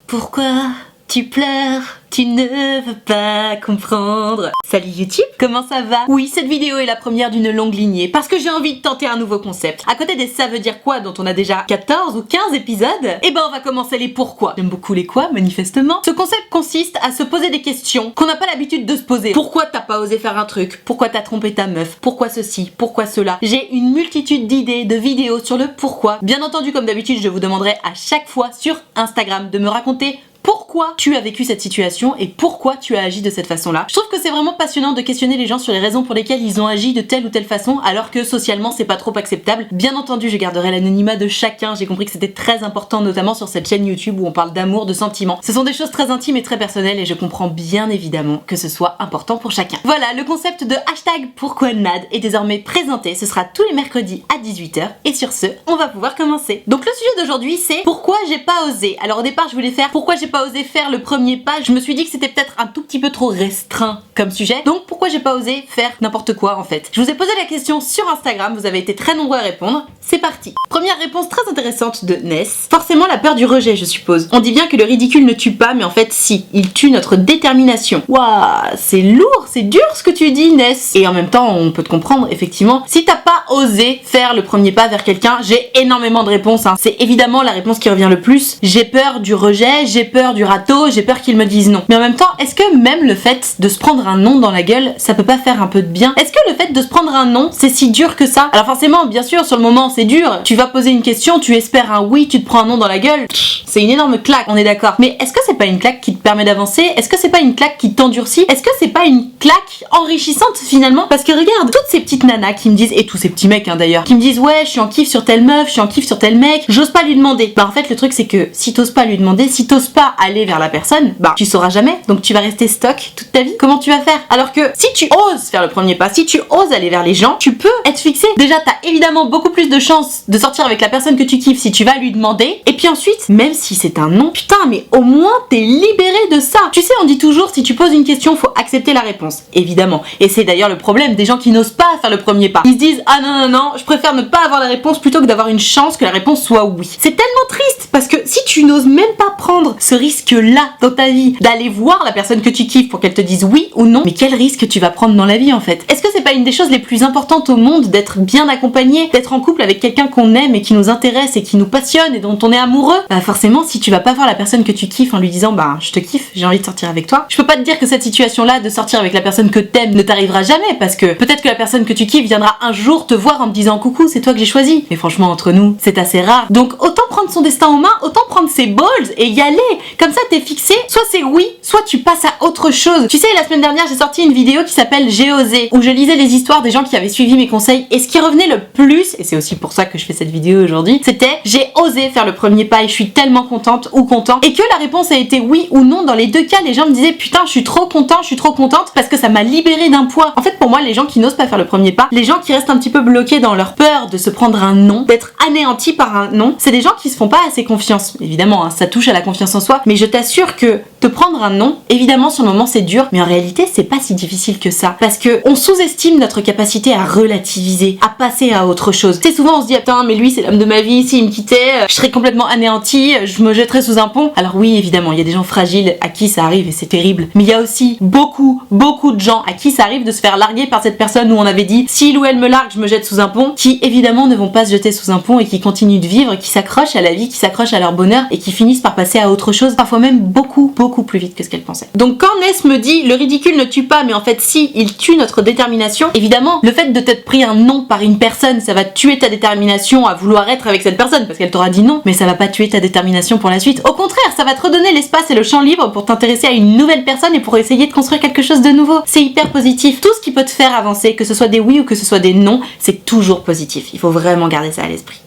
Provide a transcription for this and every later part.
Pourquoi tu pleures? Tu ne veux pas comprendre. Salut YouTube, comment ça va? Oui, cette vidéo est la première d'une longue lignée parce que j'ai envie de tenter un nouveau concept. À côté des ça veut dire quoi dont on a déjà 14 ou 15 épisodes, et ben on va commencer les pourquoi. J'aime beaucoup les quoi, manifestement. Ce concept consiste à se poser des questions qu'on n'a pas l'habitude de se poser. Pourquoi t'as pas osé faire un truc? Pourquoi t'as trompé ta meuf? Pourquoi ceci? Pourquoi cela? J'ai une multitude d'idées, de vidéos sur le pourquoi. Bien entendu, comme d'habitude, je vous demanderai à chaque fois sur Instagram de me raconter pourquoi tu as vécu cette situation et pourquoi tu as agi de cette façon-là. Je trouve que c'est vraiment passionnant de questionner les gens sur les raisons pour lesquelles ils ont agi de telle ou telle façon alors que socialement c'est pas trop acceptable. Bien entendu, je garderai l'anonymat de chacun. J'ai compris que c'était très important, notamment sur cette chaîne YouTube où on parle d'amour, de sentiments. Ce sont des choses très intimes et très personnelles et je comprends bien évidemment que ce soit important pour chacun. Voilà, le concept de hashtag pourquoi Nad est désormais présenté. Ce sera tous les mercredis à 18 h et sur ce, on va pouvoir commencer. Donc le sujet d'aujourd'hui c'est pourquoi j'ai pas osé. Alors au départ je voulais faire pourquoi j'ai pas osé faire le premier pas. Je me suis dit que c'était peut-être un tout petit peu trop restreint comme sujet. Donc pourquoi j'ai pas osé faire n'importe quoi en fait. Je vous ai posé la question sur Instagram, vous avez été très nombreux à répondre. C'est parti. Première réponse très intéressante de Ness. Forcément la peur du rejet, je suppose. On dit bien que le ridicule ne tue pas, mais en fait si, il tue notre détermination. Waouh, c'est lourd, c'est dur ce que tu dis Ness. Et en même temps, on peut te comprendre, effectivement. Si t'as pas osé faire le premier pas vers quelqu'un, j'ai énormément de réponses. C'est évidemment la réponse qui revient le plus. J'ai peur du rejet, j'ai peur du râteau, j'ai peur qu'ils me disent non. Mais en même temps, est-ce que même le fait de se prendre un non dans la gueule, ça peut pas faire un peu de bien? Est-ce que le fait de se prendre un non, c'est si dur que ça? Alors forcément, bien sûr, sur le moment, c'est dur. Tu vas poser une question, tu espères un oui, tu te prends un non dans la gueule. C'est une énorme claque, on est d'accord. Mais est-ce que c'est pas une claque qui te permet d'avancer? Est-ce que c'est pas une claque qui t'endurcit? Est-ce que c'est pas une claque enrichissante finalement? Parce que regarde, toutes ces petites nanas qui me disent, et tous ces petits mecs d'ailleurs, qui me disent ouais, je suis en kiff sur telle meuf, je suis en kiff sur tel mec, j'ose pas lui demander. Bah en fait, le truc c'est que si t'oses pas lui demander, si t'oses pas aller vers la personne, bah tu sauras jamais. Donc tu vas rester stock toute ta vie. Comment tu vas faire? Alors que si tu oses faire le premier pas, si tu oses aller vers les gens, tu peux être fixé. Déjà, t'as évidemment beaucoup plus de chances de sortir avec la personne que tu kiffes si tu vas lui demander. Et puis ensuite, même si c'est un non, putain, mais au moins t'es libéré de ça. Tu sais, on dit toujours si tu poses une question, faut accepter la réponse. Évidemment. Et c'est d'ailleurs le problème des gens qui n'osent pas faire le premier pas. Ils se disent ah non, je préfère ne pas avoir la réponse plutôt que d'avoir une chance que la réponse soit oui. C'est tellement triste parce que si tu n'oses même pas prendre ce risque-là dans ta vie, d'aller voir la personne que tu kiffes pour qu'elle te dise oui ou non, mais quel risque tu vas prendre dans la vie en fait? Est-ce que c'est pas une des choses les plus importantes au monde d'être bien accompagné, d'être en couple avec quelqu'un qu'on aime et qui nous intéresse et qui nous passionne et dont on est amoureux? Bah forcément, si tu vas pas voir la personne que tu kiffes en lui disant bah je te kiffe, j'ai envie de sortir avec toi, je peux pas te dire que cette situation-là de sortir avec la personne que t'aimes ne t'arrivera jamais parce que peut-être que la personne que tu kiffes viendra un jour te voir en te disant coucou, c'est toi que j'ai choisi. Mais franchement, entre nous, c'est assez rare. Donc autant prendre son destin en main, autant prendre ses balls et y aller. Comme ça, t'es fixé. Soit c'est oui, soit tu passes à autre chose. Tu sais, la semaine dernière, j'ai sorti une vidéo qui s'appelle J'ai osé, où je lisais les histoires des gens qui avaient suivi mes conseils. Et ce qui revenait le plus, et c'est aussi pour ça que je fais cette vidéo aujourd'hui, c'était j'ai osé faire le premier pas et je suis tellement contente ou content. Et que la réponse a été oui ou non. Dans les deux cas, les gens me disaient putain, je suis trop content, je suis trop contente parce que ça m'a libérée d'un poids. En fait, pour moi, les gens qui n'osent pas faire le premier pas, les gens qui restent un petit peu bloqués dans leur peur de se prendre un non, d'être anéantis par un non, c'est des gens qui se font pas assez confiance. Évidemment, hein, ça touche à la confiance en soi, mais je t'assure que te prendre un non, évidemment sur le moment c'est dur, mais en réalité c'est pas si difficile que ça, parce que on sous-estime notre capacité à relativiser, à passer à autre chose. Tu sais, souvent on se dit putain mais lui c'est l'homme de ma vie, s'il me quittait, je serais complètement anéantie, je me jetterais sous un pont. Alors oui, évidemment, il y a des gens fragiles à qui ça arrive et c'est terrible, mais il y a aussi beaucoup de gens à qui ça arrive de se faire larguer par cette personne où on avait dit s'il ou elle me largue, je me jette sous un pont, qui évidemment ne vont pas se jeter sous un pont et qui continuent de vivre, qui s'accrochent à la vie, qui s'accrochent à leur bonheur et qui finissent par passer à autre chose, parfois même beaucoup plus vite que ce qu'elle pensait. Donc quand Ness me dit le ridicule ne tue pas, mais en fait si, il tue notre détermination, évidemment le fait de t'être pris un non par une personne, ça va tuer ta détermination à vouloir être avec cette personne parce qu'elle t'aura dit non, mais ça va pas tuer ta détermination pour la suite. Au contraire, ça va te redonner l'espace et le champ libre pour t'intéresser à une nouvelle personne et pour essayer de construire quelque chose de nouveau. C'est hyper positif. Tout ce qui peut te faire avancer, que ce soit des oui ou que ce soit des non, c'est toujours positif. Il faut vraiment garder ça à l'esprit.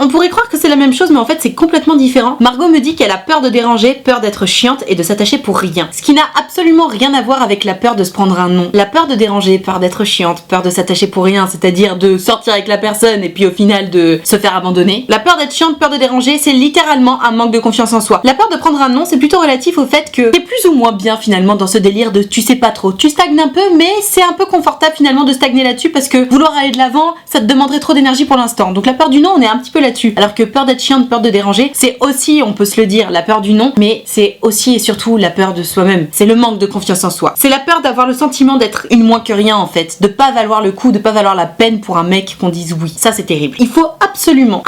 On pourrait croire que c'est la même chose, mais en fait c'est complètement différent. Margot me dit qu'elle a peur de déranger, peur d'être chiante et de s'attacher pour rien. Ce qui n'a absolument rien à voir avec la peur de se prendre un non. La peur de déranger, peur d'être chiante, peur de s'attacher pour rien, c'est-à-dire de sortir avec la personne et puis au final de se faire abandonner. La peur d'être chiante, peur de déranger, c'est littéralement un manque de confiance en soi. La peur de prendre un non, c'est plutôt relatif au fait que t'es plus ou moins bien finalement dans ce délire de tu sais pas trop. Tu stagnes un peu, mais c'est un peu confortable finalement de stagner là-dessus parce que vouloir aller de l'avant, ça te demanderait trop d'énergie pour l'instant. Donc la peur du non, on est un petit peu là-dessus. Alors que peur d'être chiante, peur de déranger, c'est aussi, on peut se le dire, la peur du non, mais c'est aussi et surtout la peur de soi-même. C'est le manque de confiance en soi. C'est la peur d'avoir le sentiment d'être une moins que rien en fait, de pas valoir le coup, de pas valoir la peine pour un mec qu'on dise oui. Ça c'est terrible. Il faut absolument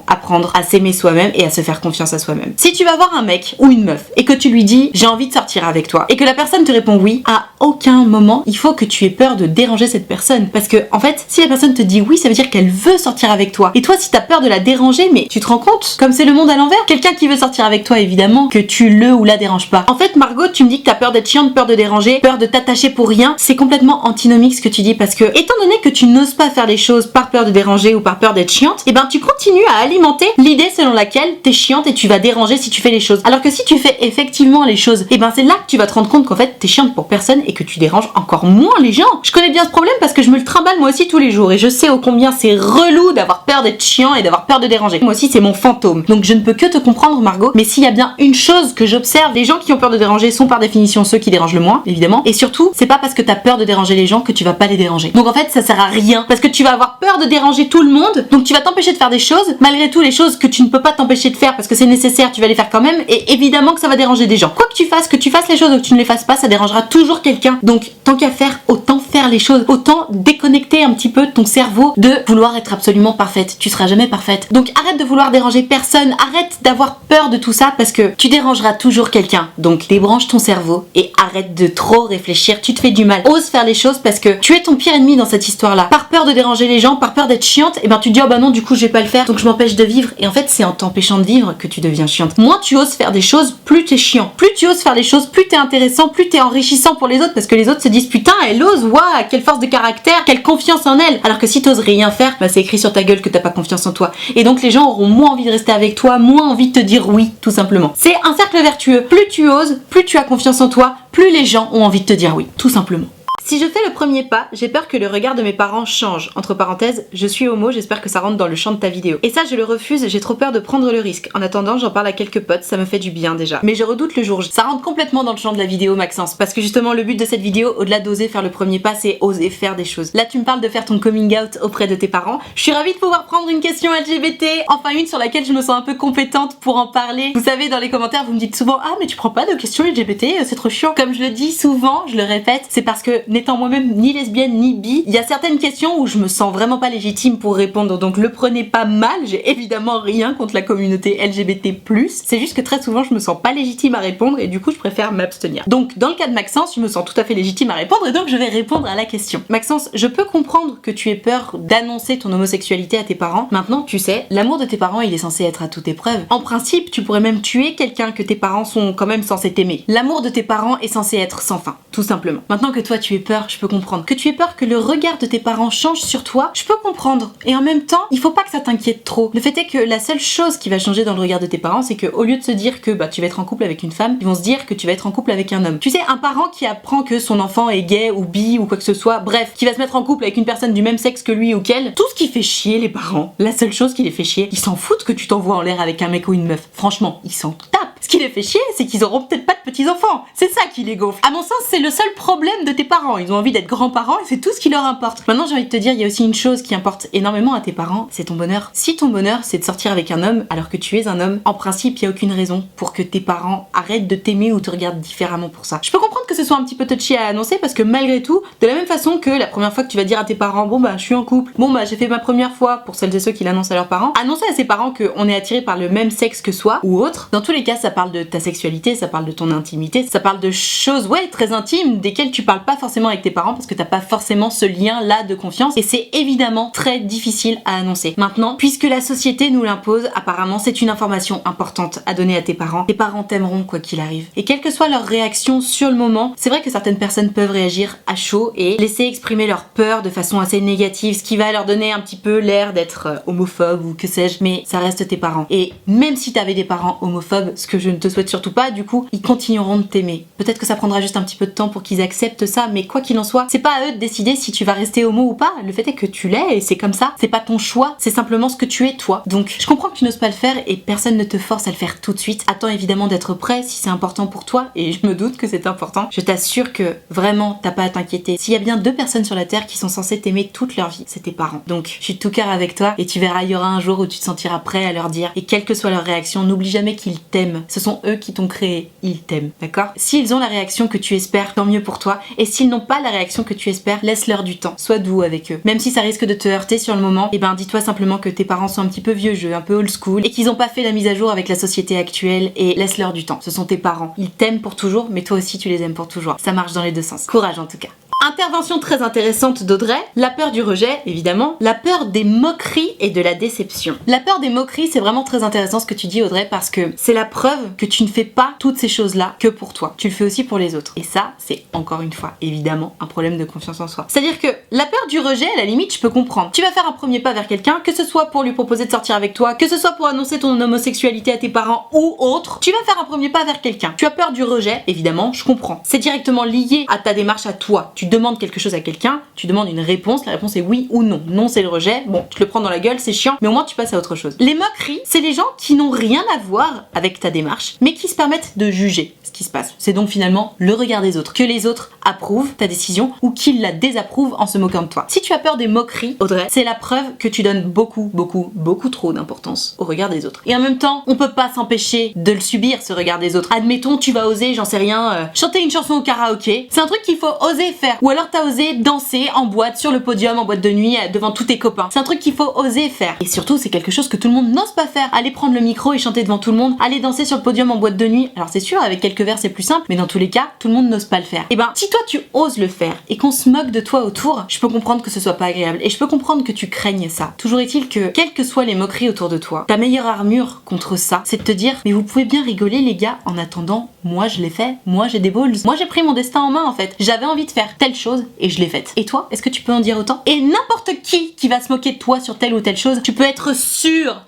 apprendre à s'aimer soi-même et à se faire confiance à soi-même. Si tu vas voir un mec ou une meuf et que tu lui dis j'ai envie de sortir avec toi et que la personne te répond oui, à aucun moment il faut que tu aies peur de déranger cette personne, parce que en fait si la personne te dit oui, ça veut dire qu'elle veut sortir avec toi, et toi si t'as peur de la déranger, mais tu te rends compte comme c'est le monde à l'envers. Quelqu'un qui veut sortir avec toi, évidemment que tu le ou la déranges pas. En fait Margot, tu me dis que t'as peur d'être chiante, peur de déranger, peur de t'attacher pour rien, c'est complètement antinomique ce que tu dis, parce que étant donné que tu n'oses pas faire les choses par peur de déranger ou par peur d'être chiante, et ben tu continues à alimenter l'idée selon laquelle t'es chiante et tu vas déranger si tu fais les choses. Alors que si tu fais effectivement les choses, et ben c'est là que tu vas te rendre compte qu'en fait t'es chiante pour personne et que tu déranges encore moins les gens. Je connais bien ce problème parce que je me le trimballe moi aussi tous les jours, et je sais ô combien c'est relou d'avoir peur d'être chiant et d'avoir peur de déranger. Moi aussi c'est mon fantôme. Donc je ne peux que te comprendre Margot, mais s'il y a bien une chose que j'observe, les gens qui ont peur de déranger sont par définition ceux qui dérangent le moins, évidemment. Et surtout, c'est pas parce que t'as peur de déranger les gens que tu vas pas les déranger. Donc en fait ça sert à rien, parce que tu vas avoir peur de déranger tout le monde, donc tu vas t'empêcher de faire des choses, malgré tout les choses que tu ne peux pas t'empêcher de faire parce que c'est nécessaire, tu vas les faire quand même, et évidemment que ça va déranger des gens. Quoi que tu fasses les choses ou que tu ne les fasses pas, ça dérangera toujours quelqu'un. Donc tant qu'à faire, autant faire les choses, autant déconnecter un petit peu ton cerveau de vouloir être absolument parfaite. Tu seras jamais parfaite. Donc arrête de vouloir déranger personne, arrête d'avoir peur de tout ça parce que tu dérangeras toujours quelqu'un. Donc débranche ton cerveau et arrête de trop réfléchir, tu te fais du mal. Ose faire les choses parce que tu es ton pire ennemi dans cette histoire-là. Par peur de déranger les gens, par peur d'être chiante, et ben tu te dis oh bah non, du coup je vais pas le faire, donc je m'empêche de vivre. Et en fait c'est en t'empêchant de vivre que tu deviens chiante. Moins tu oses faire des choses, plus t'es chiant. Plus tu oses faire les choses, plus t'es intéressant, plus t'es enrichissant pour les autres, parce que les autres se disent putain elle ose, waouh, quelle force de caractère, quelle confiance en elle. Alors que si t'oses rien faire, bah c'est écrit sur ta gueule que t'as pas confiance en toi. Et donc les gens auront moins envie de rester avec toi, moins envie de te dire oui, tout simplement. C'est un cercle vertueux. Plus tu oses, plus tu as confiance en toi, plus les gens ont envie de te dire oui, tout simplement. Si je fais le premier pas, j'ai peur que le regard de mes parents change. Entre parenthèses, je suis homo, j'espère que ça rentre dans le champ de ta vidéo. Et ça, je le refuse, j'ai trop peur de prendre le risque. En attendant, j'en parle à quelques potes, ça me fait du bien déjà. Mais je redoute le jour J. Ça rentre complètement dans le champ de la vidéo, Maxence, parce que justement, le but de cette vidéo, au-delà d'oser faire le premier pas, c'est oser faire des choses. Là, tu me parles de faire ton coming out auprès de tes parents. Je suis ravie de pouvoir prendre une question LGBT, enfin une sur laquelle je me sens un peu compétente pour en parler. Vous savez, dans les commentaires, vous me dites souvent ah mais tu prends pas de questions LGBT, c'est trop chiant. Comme je le dis souvent, je le répète, c'est parce que n'étant moi-même ni lesbienne ni bi, il y a certaines questions où je me sens vraiment pas légitime pour répondre, donc le prenez pas mal, j'ai évidemment rien contre la communauté LGBT+, c'est juste que très souvent je me sens pas légitime à répondre et du coup je préfère m'abstenir. Donc dans le cas de Maxence, je me sens tout à fait légitime à répondre et donc je vais répondre à la question. Maxence, je peux comprendre que tu aies peur d'annoncer ton homosexualité à tes parents. Maintenant, tu sais, l'amour de tes parents il est censé être à toute épreuve. En principe, tu pourrais même tuer quelqu'un que tes parents sont quand même censés t'aimer. L'amour de tes parents est censé être sans fin, tout simplement. Maintenant que toi tu aies peur, je peux comprendre. Que tu aies peur que le regard de tes parents change sur toi, je peux comprendre. Et en même temps, il faut pas que ça t'inquiète trop. Le fait est que la seule chose qui va changer dans le regard de tes parents, c'est que au lieu de se dire que bah tu vas être en couple avec une femme, ils vont se dire que tu vas être en couple avec un homme. Tu sais, un parent qui apprend que son enfant est gay ou bi ou quoi que ce soit, bref, qui va se mettre en couple avec une personne du même sexe que lui ou qu'elle, tout ce qui fait chier les parents, la seule chose qui les fait chier, ils s'en foutent que tu t'envoies en l'air avec un mec ou une meuf. Franchement, ils s'en tapent. Ce qui les fait chier, c'est qu'ils auront peut-être pas de petits-enfants. C'est ça qui les gonfle. À mon sens, c'est le seul problème de tes parents. Ils ont envie d'être grands-parents et c'est tout ce qui leur importe. Maintenant, j'ai envie de te dire, il y a aussi une chose qui importe énormément à tes parents, c'est ton bonheur. Si ton bonheur, c'est de sortir avec un homme alors que tu es un homme, en principe, il y a aucune raison pour que tes parents arrêtent de t'aimer ou te regardent différemment pour ça. Je peux comprendre que ce soit un petit peu touchy à annoncer parce que malgré tout, de la même façon que la première fois que tu vas dire à tes parents, bon bah je suis en couple, bon bah j'ai fait ma première fois, pour celles et ceux qui l'annoncent à leurs parents, annoncer à ses parents qu'on est attiré par le même sexe que soi ou autre, dans tous les cas, ça parle de ta sexualité, ça parle de ton intimité, ça parle de choses, ouais, très intimes, desquelles tu parles pas forcément avec tes parents parce que t'as pas forcément ce lien-là de confiance et c'est évidemment très difficile à annoncer. Maintenant, puisque la société nous l'impose, apparemment c'est une information importante à donner à tes parents. Tes parents t'aimeront quoi qu'il arrive. Et quelle que soit leur réaction sur le moment, c'est vrai que certaines personnes peuvent réagir à chaud et laisser exprimer leur peur de façon assez négative, ce qui va leur donner un petit peu l'air d'être homophobe ou que sais-je, mais ça reste tes parents. Et même si t'avais des parents homophobes, ce que je ne te souhaite surtout pas, du coup, ils continueront de t'aimer. Peut-être que ça prendra juste un petit peu de temps pour qu'ils acceptent ça, mais quoi qu'il en soit, c'est pas à eux de décider si tu vas rester homo ou pas. Le fait est que tu l'es et c'est comme ça. C'est pas ton choix, c'est simplement ce que tu es toi. Donc, je comprends que tu n'oses pas le faire et personne ne te force à le faire tout de suite. Attends évidemment d'être prêt si c'est important pour toi, et je me doute que c'est important. Je t'assure que vraiment, t'as pas à t'inquiéter. S'il y a bien 2 personnes sur la terre qui sont censées t'aimer toute leur vie, c'est tes parents. Donc, je suis de tout cœur avec toi et tu verras, il y aura un jour où tu te sentiras prêt à leur dire, et quelle que soit leur réaction, n'oublie jamais qu'ils t'aiment. Ce sont eux qui t'ont créé, ils t'aiment, d'accord? S'ils ont la réaction que tu espères, tant mieux pour toi. Et s'ils n'ont pas la réaction que tu espères, laisse-leur du temps. Sois doux avec eux. Même si ça risque de te heurter sur le moment, et ben dis-toi simplement que tes parents sont un petit peu vieux jeu, un peu old school, et qu'ils n'ont pas fait la mise à jour avec la société actuelle, et laisse-leur du temps. Ce sont tes parents. Ils t'aiment pour toujours, mais toi aussi tu les aimes pour toujours. Ça marche dans les deux sens. Courage en tout cas. Intervention très intéressante d'Audrey, la peur du rejet, évidemment, la peur des moqueries et de la déception. La peur des moqueries, c'est vraiment très intéressant ce que tu dis Audrey, parce que c'est la preuve que tu ne fais pas toutes ces choses-là que pour toi. Tu le fais aussi pour les autres. Et ça, c'est encore une fois, évidemment, un problème de confiance en soi. C'est-à-dire que la peur du rejet, à la limite, je peux comprendre. Tu vas faire un premier pas vers quelqu'un, que ce soit pour lui proposer de sortir avec toi, que ce soit pour annoncer ton homosexualité à tes parents ou autre, tu vas faire un premier pas vers quelqu'un. Tu as peur du rejet, évidemment, je comprends. C'est directement lié à ta démarche à toi. Tu demandes quelque chose à quelqu'un, tu demandes une réponse, la réponse est oui ou non. Non, c'est le rejet, bon, tu te le prends dans la gueule, c'est chiant, mais au moins tu passes à autre chose. Les moqueries, c'est les gens qui n'ont rien à voir avec ta démarche, mais qui se permettent de juger ce qui se passe. C'est donc finalement le regard des autres, que les autres approuvent ta décision ou qu'ils la désapprouvent en se moquant de toi. Si tu as peur des moqueries, Audrey, c'est la preuve que tu donnes beaucoup trop d'importance au regard des autres. Et en même temps, on peut pas s'empêcher de le subir, ce regard des autres. Admettons, tu vas oser, j'en sais rien, chanter une chanson au karaoké. C'est un truc qu'il faut oser faire. Ou alors t'as osé danser en boîte, sur le podium, en boîte de nuit, devant tous tes copains. C'est un truc qu'il faut oser faire. Et surtout, c'est quelque chose que tout le monde n'ose pas faire. Aller prendre le micro et chanter devant tout le monde, aller danser sur le podium en boîte de nuit. Alors c'est sûr, avec quelques vers c'est plus simple, mais dans tous les cas, tout le monde n'ose pas le faire. Et ben, si toi tu oses le faire et qu'on se moque de toi autour, je peux comprendre que ce soit pas agréable. Et je peux comprendre que tu craignes ça. Toujours est-il que, quelles que soient les moqueries autour de toi, ta meilleure armure contre ça, c'est de te dire, mais vous pouvez bien rigoler les gars, en attendant, moi je l'ai fait, moi j'ai des balls, moi j'ai pris mon destin en main en fait. J'avais envie de faire telle chose et je l'ai faite. Et toi, est-ce que tu peux en dire autant? Et n'importe qui va se moquer de toi sur telle ou telle chose, tu peux être sûr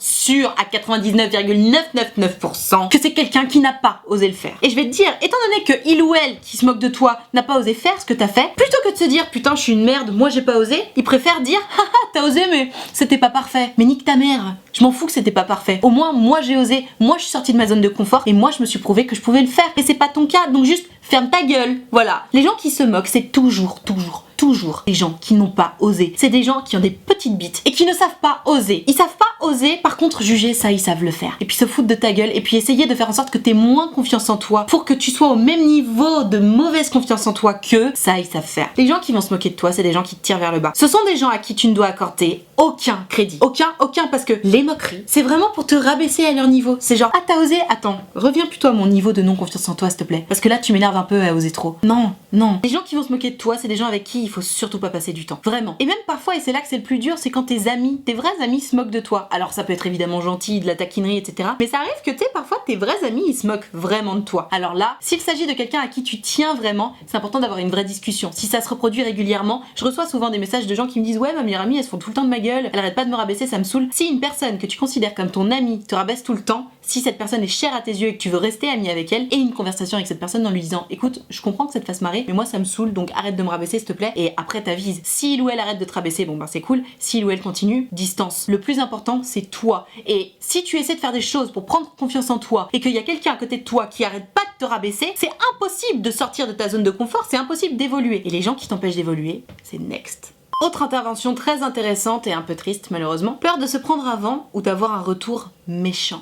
à 99,999% que c'est quelqu'un qui n'a pas osé le faire. Et je vais te dire, étant donné que il ou elle qui se moque de toi n'a pas osé faire ce que t'as fait, plutôt que de se dire putain je suis une merde, moi j'ai pas osé, il préfère dire haha t'as osé mais c'était pas parfait. Mais nique ta mère, je m'en fous que c'était pas parfait. Au moins moi j'ai osé, moi je suis sortie de ma zone de confort et moi je me suis prouvé que je pouvais le faire. Et c'est pas ton cas, donc juste ferme ta gueule. Voilà. Les gens qui se moquent, c'est toujours des gens qui n'ont pas osé. C'est des gens qui ont des petites bites et qui ne savent pas oser. Ils savent pas oser, par contre juger, ça ils savent le faire. Et puis se foutre de ta gueule et puis essayer de faire en sorte que t'aies moins confiance en toi pour que tu sois au même niveau de mauvaise confiance en toi que ça ils savent faire. Les gens qui vont se moquer de toi, c'est des gens qui te tirent vers le bas. Ce sont des gens à qui tu ne dois accorder aucun crédit. Aucun, parce que les moqueries, c'est vraiment pour te rabaisser à leur niveau. C'est genre, ah t'as osé? Attends, reviens plutôt à mon niveau de non-confiance en toi s'il te plaît. Parce que là tu m'énerves un peu à oser trop. Non. Les gens qui vont se moquer de toi, c'est des gens avec qui il faut surtout pas passer du temps. Vraiment. Et même parfois, et c'est là que c'est le plus dur, c'est quand tes amis, tes vrais amis se moquent de toi. Alors ça peut être évidemment gentil, de la taquinerie, etc. Mais ça arrive que tu sais, parfois tes vrais amis, ils se moquent vraiment de toi. Alors là, s'il s'agit de quelqu'un à qui tu tiens vraiment, c'est important d'avoir une vraie discussion. Si ça se reproduit régulièrement, je reçois souvent des messages de gens qui me disent ouais, ma meilleure amie, elle se fout tout le temps de ma gueule, elle arrête pas de me rabaisser, ça me saoule. Si une personne que tu considères comme ton amie te rabaisse tout le temps, si cette personne est chère à tes yeux et que tu veux rester amie avec elle, et une conversation avec cette personne en lui disant écoute, je comprends que ça te fasse marrer, mais moi ça me saoule, donc arrête de me rabaisser s'il te plaît, et après t'avises. Si il ou elle arrête de te rabaisser, bon ben c'est cool. Si il ou elle continue, distance. Le plus important, c'est toi. Et si tu essaies de faire des choses pour prendre confiance en toi et qu'il y a quelqu'un à côté de toi qui arrête pas de te rabaisser, c'est impossible de sortir de ta zone de confort, c'est impossible d'évoluer. Et les gens qui t'empêchent d'évoluer, c'est next. Autre intervention très intéressante et un peu triste malheureusement, peur de se prendre avant ou d'avoir un retour méchant.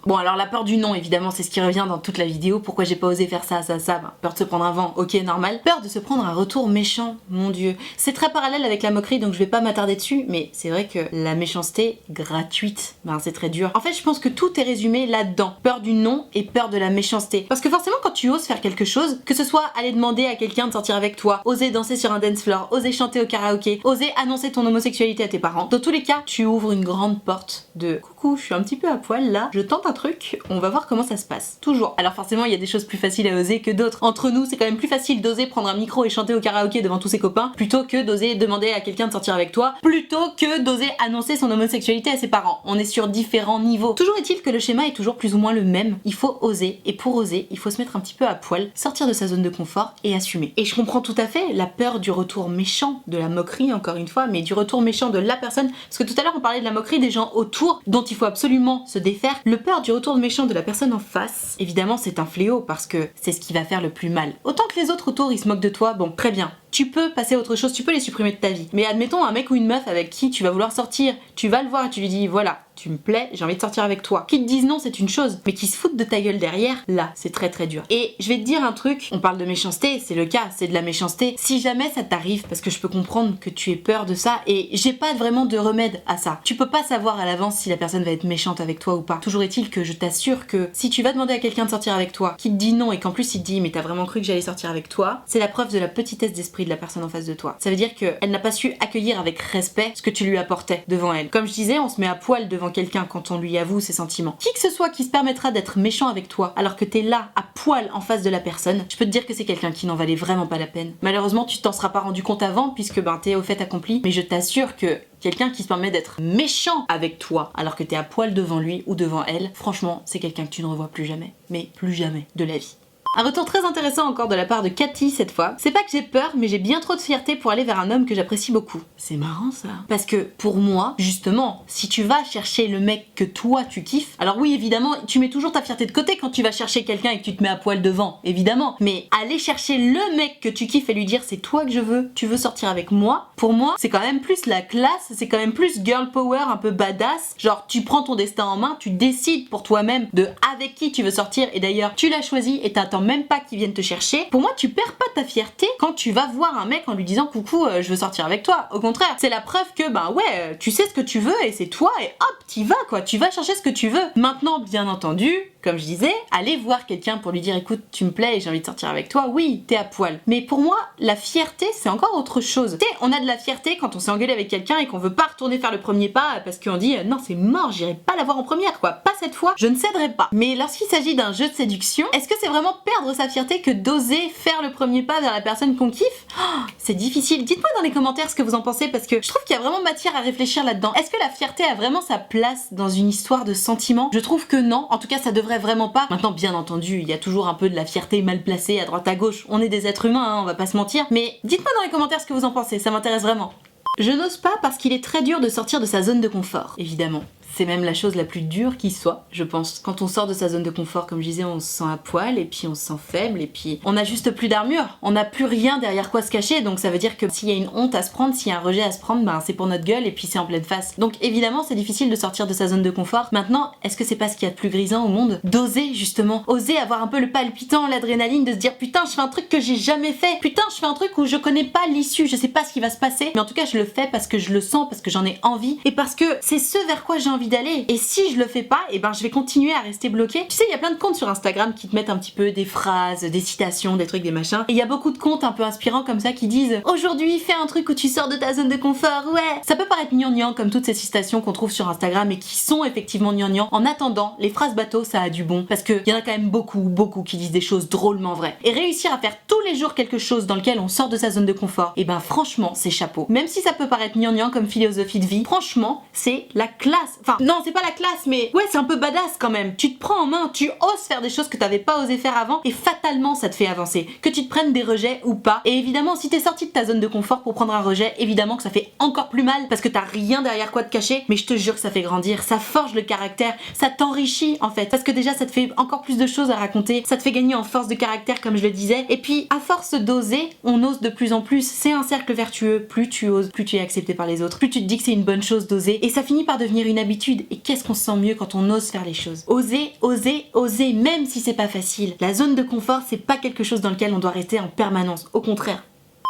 Bon alors la peur du non évidemment c'est ce qui revient dans toute la vidéo, pourquoi j'ai pas osé faire ça, ben, peur de se prendre un vent, ok normal. Peur de se prendre un retour méchant, mon dieu. C'est très parallèle avec la moquerie donc je vais pas m'attarder dessus, mais c'est vrai que la méchanceté gratuite, ben c'est très dur. En fait je pense que tout est résumé là-dedans, peur du non et peur de la méchanceté. Parce que forcément quand tu oses faire quelque chose, que ce soit aller demander à quelqu'un de sortir avec toi, oser danser sur un dance floor, oser chanter au karaoké, oser annoncer ton homosexualité à tes parents, dans tous les cas tu ouvres une grande porte de coucou coucou, je suis un petit peu à poil là, je tente un truc, on va voir comment ça se passe. Toujours. Alors forcément, il y a des choses plus faciles à oser que d'autres. Entre nous, c'est quand même plus facile d'oser prendre un micro et chanter au karaoké devant tous ses copains, plutôt que d'oser demander à quelqu'un de sortir avec toi, plutôt que d'oser annoncer son homosexualité à ses parents. On est sur différents niveaux. Toujours est-il que le schéma est toujours plus ou moins le même. Il faut oser, et pour oser, il faut se mettre un petit peu à poil, sortir de sa zone de confort et assumer. Et je comprends tout à fait la peur du retour méchant, de la moquerie encore une fois, mais du retour méchant de la personne, parce que tout à l'heure on parlait de la moquerie des gens autour, dont il faut absolument se défaire. Le peur du retour méchant de la personne en face, évidemment c'est un fléau, parce que c'est ce qui va faire le plus mal. Autant que les autres autour ils se moquent de toi, bon très bien, tu peux passer à autre chose, tu peux les supprimer de ta vie. Mais admettons un mec ou une meuf avec qui tu vas vouloir sortir, tu vas le voir et tu lui dis voilà, tu me plais, j'ai envie de sortir avec toi. Qu'ils te disent non, c'est une chose, mais qu'ils se foutent de ta gueule derrière, là, c'est très très dur. Et je vais te dire un truc, on parle de méchanceté, c'est le cas, c'est de la méchanceté. Si jamais ça t'arrive, parce que je peux comprendre que tu aies peur de ça, et j'ai pas vraiment de remède à ça. Tu peux pas savoir à l'avance si la personne va être méchante avec toi ou pas. Toujours est-il que je t'assure que si tu vas demander à quelqu'un de sortir avec toi, qui te dit non et qu'en plus il te dit mais t'as vraiment cru que j'allais sortir avec toi, c'est la preuve de la petitesse d'esprit de la personne en face de toi. Ça veut dire qu'elle n'a pas su accueillir avec respect ce que tu lui apportais devant elle. Comme je disais, on se met à poil devant quelqu'un quand on lui avoue ses sentiments. Qui que ce soit qui se permettra d'être méchant avec toi alors que t'es là à poil en face de la personne, je peux te dire que c'est quelqu'un qui n'en valait vraiment pas la peine. Malheureusement, tu t'en seras pas rendu compte avant puisque t'es au fait accompli, mais je t'assure que quelqu'un qui se permet d'être méchant avec toi alors que t'es à poil devant lui ou devant elle, franchement, c'est quelqu'un que tu ne revois plus jamais. Mais plus jamais de la vie. Un retour très intéressant encore de la part de Cathy cette fois. C'est pas que j'ai peur, mais j'ai bien trop de fierté pour aller vers un homme que j'apprécie beaucoup. C'est marrant ça. Parce que pour moi, justement, si tu vas chercher le mec que toi tu kiffes, alors oui évidemment, tu mets toujours ta fierté de côté quand tu vas chercher quelqu'un et que tu te mets à poil devant, évidemment. Mais aller chercher le mec que tu kiffes et lui dire c'est toi que je veux, tu veux sortir avec moi, pour moi, c'est quand même plus la classe, c'est quand même plus girl power, un peu badass. Genre tu prends ton destin en main, tu décides pour toi-même de avec qui tu veux sortir et d'ailleurs tu l'as choisi et t'attends même pas qu'il vienne te chercher. Pour moi, tu perds pas ta fierté quand tu vas voir un mec en lui disant coucou, je veux sortir avec toi. Au contraire, c'est la preuve que ouais, tu sais ce que tu veux et c'est toi et hop, t'y vas quoi, tu vas chercher ce que tu veux. Maintenant, bien entendu, comme je disais, aller voir quelqu'un pour lui dire écoute, tu me plais et j'ai envie de sortir avec toi, oui, t'es à poil. Mais pour moi, la fierté, c'est encore autre chose. Tu sais, on a de la fierté quand on s'est engueulé avec quelqu'un et qu'on veut pas retourner faire le premier pas parce qu'on dit non, c'est mort, j'irai pas la voir en première quoi, pas cette fois, je ne céderai pas. Mais lorsqu'il s'agit d'un jeu de séduction, est-ce que c'est vraiment perdre sa fierté que d'oser faire le premier pas vers la personne qu'on kiffe? C'est difficile. Dites-moi dans les commentaires ce que vous en pensez parce que je trouve qu'il y a vraiment matière à réfléchir là-dedans. Est-ce que la fierté a vraiment sa place dans une histoire de sentiments? Je trouve que non. En tout cas, ça devrait vraiment pas. Maintenant, bien entendu, il y a toujours un peu de la fierté mal placée à droite à gauche. On est des êtres humains, hein, on va pas se mentir. Mais dites-moi dans les commentaires ce que vous en pensez. Ça m'intéresse vraiment. Je n'ose pas parce qu'il est très dur de sortir de sa zone de confort, évidemment. C'est même la chose la plus dure qui soit, je pense. Quand on sort de sa zone de confort, comme je disais, on se sent à poil, et puis on se sent faible, et puis on n'a juste plus d'armure. On n'a plus rien derrière quoi se cacher, donc ça veut dire que s'il y a une honte à se prendre, s'il y a un rejet à se prendre, c'est pour notre gueule, et puis c'est en pleine face. Donc évidemment, c'est difficile de sortir de sa zone de confort. Maintenant, est-ce que c'est pas ce qu'il y a de plus grisant au monde? D'oser, justement. Oser avoir un peu le palpitant, l'adrénaline, de se dire putain, je fais un truc que j'ai jamais fait. Putain, je fais un truc où je connais pas l'issue, je sais pas ce qui va se passer, mais en tout cas, je le fais parce que je le sens, parce que j'en ai envie, et parce que c'est ce vers quoi j'ai envie d'aller. Et si je le fais pas, je vais continuer à rester bloquée. Tu sais, il y a plein de comptes sur Instagram qui te mettent un petit peu des phrases, des citations, des trucs, des machins. Et il y a beaucoup de comptes un peu inspirants comme ça qui disent aujourd'hui, fais un truc où tu sors de ta zone de confort, ouais. Ça peut paraître gnangnan comme toutes ces citations qu'on trouve sur Instagram et qui sont effectivement gnangnan. En attendant, les phrases bateau, ça a du bon. Parce qu'il y en a quand même beaucoup qui disent des choses drôlement vraies. Et réussir à faire tous les jours quelque chose dans lequel on sort de sa zone de confort, franchement, c'est chapeau. Même si ça peut paraître gnangnan comme philosophie de vie, franchement, c'est la classe. Enfin, non, c'est pas la classe, mais ouais, c'est un peu badass quand même. Tu te prends en main, tu oses faire des choses que t'avais pas osé faire avant et fatalement ça te fait avancer. Que tu te prennes des rejets ou pas. Et évidemment, si t'es sorti de ta zone de confort pour prendre un rejet, évidemment que ça fait encore plus mal parce que t'as rien derrière quoi te cacher. Mais je te jure que ça fait grandir, ça forge le caractère, ça t'enrichit en fait. Parce que déjà, ça te fait encore plus de choses à raconter, ça te fait gagner en force de caractère comme je le disais. Et puis, à force d'oser, on ose de plus en plus. C'est un cercle vertueux. Plus tu oses, plus tu es accepté par les autres, plus tu te dis que c'est une bonne chose d'oser. Et ça finit par devenir une habitude. Et qu'est-ce qu'on se sent mieux quand on ose faire les choses. Oser, oser, oser, même si c'est pas facile. La zone de confort, c'est pas quelque chose dans lequel on doit rester en permanence. Au contraire.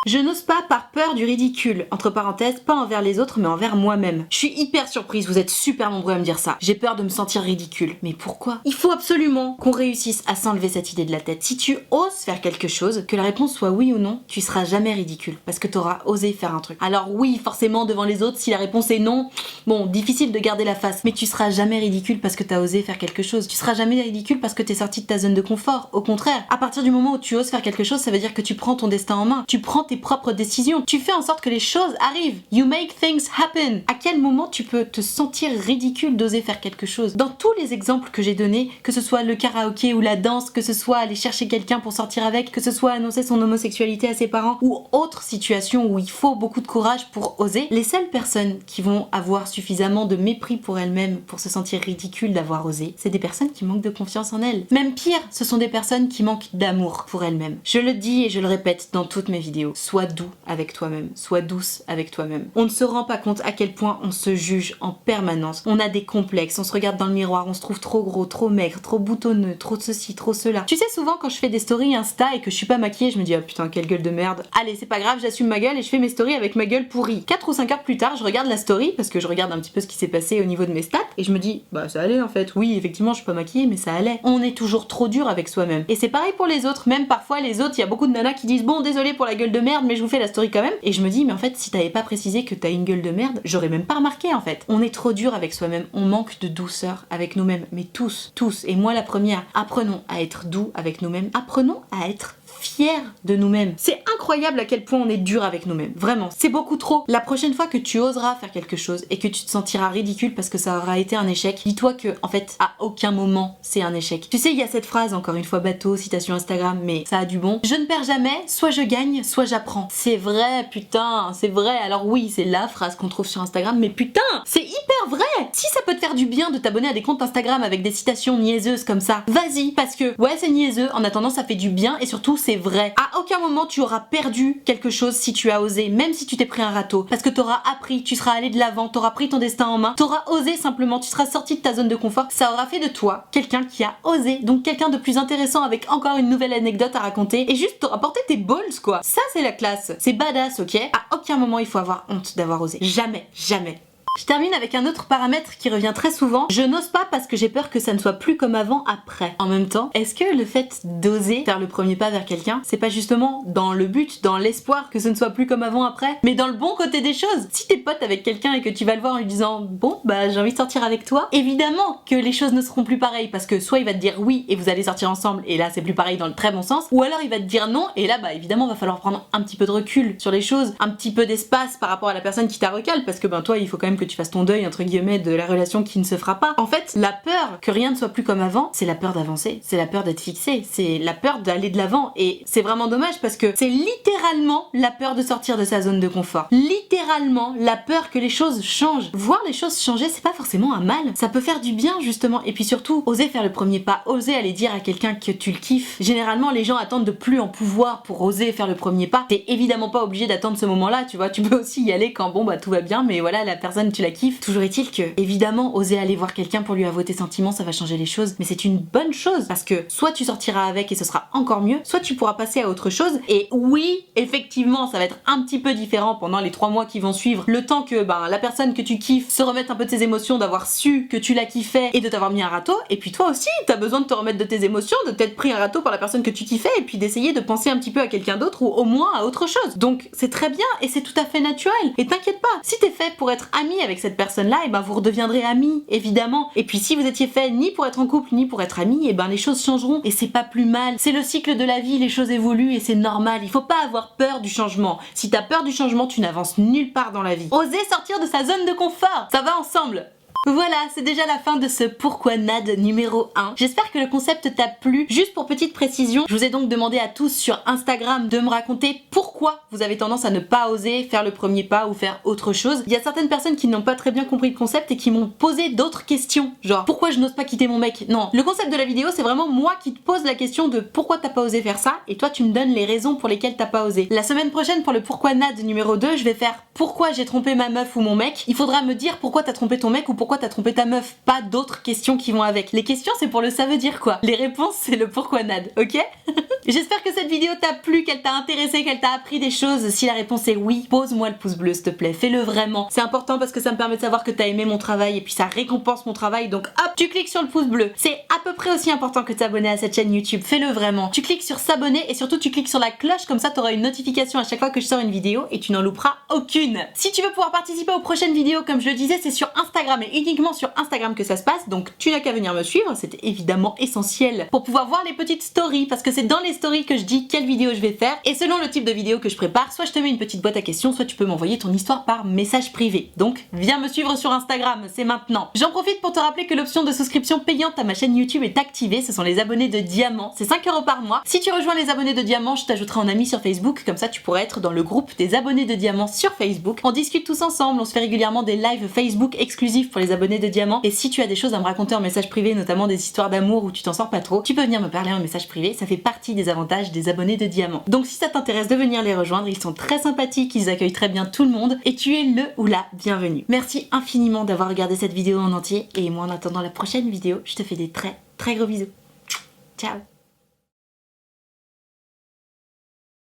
Je n'ose pas par peur du ridicule. Entre parenthèses, pas envers les autres mais envers moi-même. Je suis hyper surprise, vous êtes super nombreux à me dire ça. J'ai peur de me sentir ridicule. Mais pourquoi? Il faut absolument qu'on réussisse à s'enlever cette idée de la tête. Si tu oses faire quelque chose, que la réponse soit oui ou non, tu seras jamais ridicule parce que t'auras osé faire un truc. Alors oui, forcément devant les autres, si la réponse est non, bon, difficile de garder la face, mais tu seras jamais ridicule parce que t'as osé faire quelque chose. Tu seras jamais ridicule parce que t'es sorti de ta zone de confort. Au contraire, à partir du moment où tu oses faire quelque chose, ça veut dire que tu prends ton destin en main. Tu prends tes propres décisions. Tu fais en sorte que les choses arrivent. You make things happen. À quel moment tu peux te sentir ridicule d'oser faire quelque chose? Dans tous les exemples que j'ai donnés, que ce soit le karaoké ou la danse, que ce soit aller chercher quelqu'un pour sortir avec, que ce soit annoncer son homosexualité à ses parents ou autre situation où il faut beaucoup de courage pour oser, les seules personnes qui vont avoir suffisamment de mépris pour elles-mêmes pour se sentir ridicule d'avoir osé, c'est des personnes qui manquent de confiance en elles. Même pire, ce sont des personnes qui manquent d'amour pour elles-mêmes. Je le dis et je le répète dans toutes mes vidéos, sois doux avec toi-même, sois douce avec toi-même. On ne se rend pas compte à quel point on se juge en permanence. On a des complexes, on se regarde dans le miroir, on se trouve trop gros, trop maigre, trop boutonneux, trop ceci, trop cela. Tu sais, souvent quand je fais des stories Insta et que je suis pas maquillée, je me dis ah putain quelle gueule de merde. Allez, c'est pas grave, j'assume ma gueule et je fais mes stories avec ma gueule pourrie. 4 ou 5 heures plus tard, je regarde la story parce que je regarde un petit peu ce qui s'est passé au niveau de mes stats et je me dis bah ça allait en fait. Oui, effectivement, je suis pas maquillée mais ça allait. On est toujours trop dur avec soi-même. Et c'est pareil pour les autres, même parfois les autres, il y a beaucoup de nanas qui disent bon désolé pour la gueule de merde mais je vous fais la story quand même. Et je me dis mais en fait si t'avais pas précisé que t'as une gueule de merde, j'aurais même pas remarqué en fait. On est trop dur avec soi-même, on manque de douceur avec nous-mêmes, mais tous, et moi la première. Apprenons à être doux avec nous-mêmes, apprenons à être fiers de nous-mêmes. C'est incroyable à quel point on est dur avec nous-mêmes. Vraiment, c'est beaucoup trop. La prochaine fois que tu oseras faire quelque chose et que tu te sentiras ridicule parce que ça aura été un échec, dis-toi que, en fait, à aucun moment c'est un échec. Tu sais, il y a cette phrase, encore une fois bateau, citation Instagram, mais ça a du bon. Je ne perds jamais, soit je gagne, soit j'apprends. C'est vrai, putain, c'est vrai. Alors oui, c'est la phrase qu'on trouve sur Instagram, mais putain, c'est hyper vrai. Si ça peut te faire du bien de t'abonner à des comptes Instagram avec des citations niaiseuses comme ça, vas-y, parce que, ouais, c'est niaiseux, en attendant, ça fait du bien et surtout, c'est vrai. À aucun moment tu auras perdu quelque chose si tu as osé, même si tu t'es pris un râteau, parce que t'auras appris, tu seras allé de l'avant, t'auras pris ton destin en main, t'auras osé simplement, tu seras sorti de ta zone de confort, ça aura fait de toi quelqu'un qui a osé, donc quelqu'un de plus intéressant avec encore une nouvelle anecdote à raconter, et juste t'auras porté tes balls quoi. Ça c'est la classe, c'est badass, ok? À aucun moment il faut avoir honte d'avoir osé, jamais, jamais. Je termine avec un autre paramètre qui revient très souvent. Je n'ose pas parce que j'ai peur que ça ne soit plus comme avant après. En même temps, est-ce que le fait d'oser faire le premier pas vers quelqu'un, c'est pas justement dans le but, dans l'espoir que ce ne soit plus comme avant après, mais dans le bon côté des choses? Si t'es pote avec quelqu'un et que tu vas le voir en lui disant bon bah j'ai envie de sortir avec toi, évidemment que les choses ne seront plus pareilles parce que soit il va te dire oui et vous allez sortir ensemble et là c'est plus pareil dans le très bon sens, ou alors il va te dire non et là bah évidemment va falloir prendre un petit peu de recul sur les choses, un petit peu d'espace par rapport à la personne qui t'a recalé parce que ben toi il faut quand même que tu fasses ton deuil entre guillemets de la relation qui ne se fera pas. En fait, la peur que rien ne soit plus comme avant, c'est la peur d'avancer, c'est la peur d'être fixé, c'est la peur d'aller de l'avant et c'est vraiment dommage parce que c'est littéralement la peur de sortir de sa zone de confort. Littéralement la peur que les choses changent. Voir les choses changer, c'est pas forcément un mal. Ça peut faire du bien justement et puis surtout, oser faire le premier pas, oser aller dire à quelqu'un que tu le kiffes. Généralement, les gens attendent de plus en pouvoir pour oser faire le premier pas. T'es évidemment pas obligé d'attendre ce moment-là, tu vois. Tu peux aussi y aller quand bon bah tout va bien mais voilà, la personne tu la kiffes. Toujours est-il que, évidemment, oser aller voir quelqu'un pour lui avouer tes sentiments, ça va changer les choses, mais c'est une bonne chose parce que soit tu sortiras avec et ce sera encore mieux, soit tu pourras passer à autre chose. Et oui, effectivement, ça va être un petit peu différent pendant les 3 mois qui vont suivre, le temps que la personne que tu kiffes se remette un peu de ses émotions, d'avoir su que tu la kiffais et de t'avoir mis un râteau. Et puis toi aussi, t'as besoin de te remettre de tes émotions, de t'être pris un râteau par la personne que tu kiffais et puis d'essayer de penser un petit peu à quelqu'un d'autre ou au moins à autre chose. Donc c'est très bien et c'est tout à fait naturel. Et t'inquiète pas, si t'es fait pour être ami avec cette personne-là, et vous redeviendrez amis, évidemment. Et puis si vous étiez fait ni pour être en couple ni pour être amis, et les choses changeront et c'est pas plus mal. C'est le cycle de la vie, les choses évoluent et c'est normal. Il faut pas avoir peur du changement. Si t'as peur du changement, tu n'avances nulle part dans la vie. Oser sortir de sa zone de confort, ça va ensemble. Voilà, c'est déjà la fin de ce Pourquoi Nad numéro 1. J'espère que le concept t'a plu. Juste pour petite précision, je vous ai donc demandé à tous sur Instagram de me raconter pourquoi vous avez tendance à ne pas oser faire le premier pas ou faire autre chose. Il y a certaines personnes qui n'ont pas très bien compris le concept et qui m'ont posé d'autres questions. Genre, pourquoi je n'ose pas quitter mon mec? Non, le concept de la vidéo, c'est vraiment moi qui te pose la question de pourquoi t'as pas osé faire ça et toi tu me donnes les raisons pour lesquelles t'as pas osé. La semaine prochaine, pour le Pourquoi Nad numéro 2, je vais faire pourquoi j'ai trompé ma meuf ou mon mec. Il faudra me dire pourquoi t'as trompé ton mec ou pourquoi pourquoi t'as trompé ta meuf, pas d'autres questions qui vont avec. Les questions c'est pour le ça veut dire quoi. Les réponses c'est le pourquoi nad, ok? J'espère que cette vidéo t'a plu, qu'elle t'a intéressé, qu'elle t'a appris des choses. Si la réponse est oui, pose-moi le pouce bleu s'il te plaît, fais-le vraiment. C'est important parce que ça me permet de savoir que t'as aimé mon travail et puis ça récompense mon travail, donc hop, tu cliques sur le pouce bleu. C'est à peu près aussi important que de t'abonner à cette chaîne YouTube, fais-le vraiment. Tu cliques sur s'abonner et surtout tu cliques sur la cloche, comme ça t'auras une notification à chaque fois que je sors une vidéo et tu n'en louperas aucune. Si tu veux pouvoir participer aux prochaines vidéos, comme je le disais, c'est sur Instagram et uniquement sur Instagram que ça se passe, donc tu n'as qu'à venir me suivre, c'est évidemment essentiel pour pouvoir voir les petites stories, parce que c'est dans les stories que je dis quelle vidéo je vais faire, et selon le type de vidéo que je prépare, soit je te mets une petite boîte à questions, soit tu peux m'envoyer ton histoire par message privé. Donc viens me suivre sur Instagram, c'est maintenant. J'en profite pour te rappeler que l'option de souscription payante à ma chaîne YouTube est activée, ce sont les abonnés de diamant, c'est 5 € par mois. Si tu rejoins les abonnés de diamant, je t'ajouterai en ami sur Facebook, comme ça tu pourrais être dans le groupe des abonnés de diamant sur Facebook. On discute tous ensemble, on se fait régulièrement des lives Facebook exclusifs pour les abonnés de diamant, et si tu as des choses à me raconter en message privé, notamment des histoires d'amour où tu t'en sors pas trop, tu peux venir me parler en message privé, ça fait partie des avantages des abonnés de diamant. Donc si ça t'intéresse de venir les rejoindre, ils sont très sympathiques, ils accueillent très bien tout le monde, et tu es le ou la bienvenue. Merci infiniment d'avoir regardé cette vidéo en entier, et moi en attendant la prochaine vidéo, je te fais des très gros bisous. Ciao.